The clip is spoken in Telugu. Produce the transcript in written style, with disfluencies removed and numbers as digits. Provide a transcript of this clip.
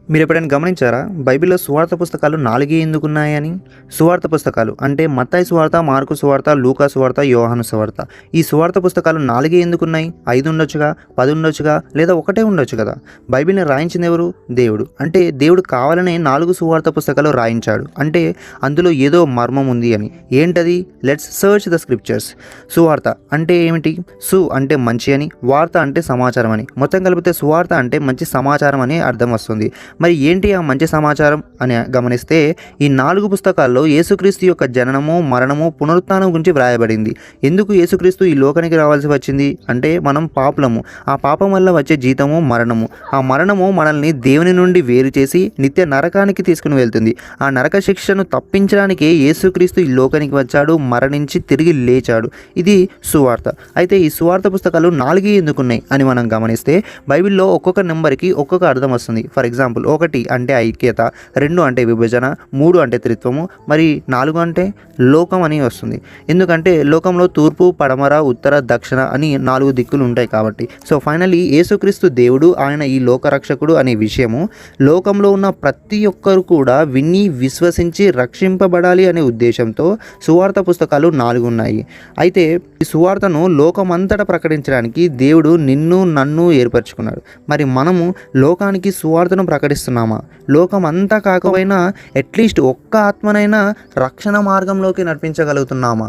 మీరు ఎప్పుడైనా గమనించారా? బైబిల్‌లో సువార్త పుస్తకాలు 4 ఎందుకున్నాయని? సువార్త పుస్తకాలు అంటే మత్తయి సువార్త, మార్కు సువార్త, లూకా సువార్త, యోహాను సువార్త. ఈ సువార్త పుస్తకాలు 4 ఎందుకున్నాయి? 5 ఉండొచ్చుగా, 10 ఉండొచ్చుగా, లేదా ఒకటే ఉండొచ్చు కదా! బైబిల్‌ని రాయించింది ఎవరు? దేవుడు. అంటే దేవుడు కావాలనే 4 సువార్త పుస్తకాలు రాయించాడు. అంటే అందులో ఏదో మర్మం ఉంది అని. ఏంటది? Let's search the scriptures. సువార్త అంటే ఏమిటి? అంటే మంచి అని, వార్త అంటే సమాచారం అని. మొత్తం కలిపితే సువార్త అంటే మంచి సమాచారం అని అర్థం వస్తుంది. మరి ఏంటి ఆ మంచి సమాచారం అని గమనిస్తే ఈ 4 పుస్తకాల్లో యేసుక్రీస్తు యొక్క జననము, మరణము, పునరుత్థానం గురించి వ్రాయబడింది. ఎందుకు యేసుక్రీస్తు ఈ లోకానికి రావాల్సి వచ్చింది అంటే మనం పాపులము. ఆ పాపం వల్ల వచ్చే జీతము మరణము. ఆ మరణము మనల్ని దేవుని నుండి వేరు చేసి నిత్య నరకానికి తీసుకుని వెళ్తుంది. ఆ నరక శిక్షను తప్పించడానికే యేసుక్రీస్తు ఈ లోకానికి వచ్చాడు, మరణించి తిరిగి లేచాడు. ఇది సువార్త. అయితే ఈ సువార్త పుస్తకాలు 4 ఎందుకున్నాయి అని మనం గమనిస్తే బైబిల్లో ఒక్కొక్క నెంబర్కి ఒక్కొక్క అర్థం వస్తుంది. ఫర్ ఎగ్జాంపుల్ 1 అంటే ఐక్యత, 2 అంటే విభజన, 3 అంటే త్రిత్వము, మరి 4 అంటే లోకం అని వస్తుంది. ఎందుకంటే లోకంలో తూర్పు, పడమర, ఉత్తర, దక్షిణ అని 4 దిక్కులు ఉంటాయి కాబట్టి. సో ఫైనల్లీ యేసుక్రీస్తు దేవుడు, ఆయన ఈ లోకరక్షకుడు అనే విషయము లోకంలో ఉన్న ప్రతి ఒక్కరు కూడా విని విశ్వసించి రక్షింపబడాలి అనే ఉద్దేశంతో సువార్త పుస్తకాలు 4 ఉన్నాయి. అయితే ఈ సువార్తను లోకమంతటా ప్రకటించడానికి దేవుడు నిన్ను నన్ను ఏర్పరచుకున్నాడు. మరి మనము లోకానికి సువార్తను ప్రకటిస్తున్నామా? లోకం అంతా కాకపోయినా అట్లీస్ట్ ఒక్క ఆత్మనైనా రక్షణ మార్గంలోకి నడిపించగలుగుతున్నామా?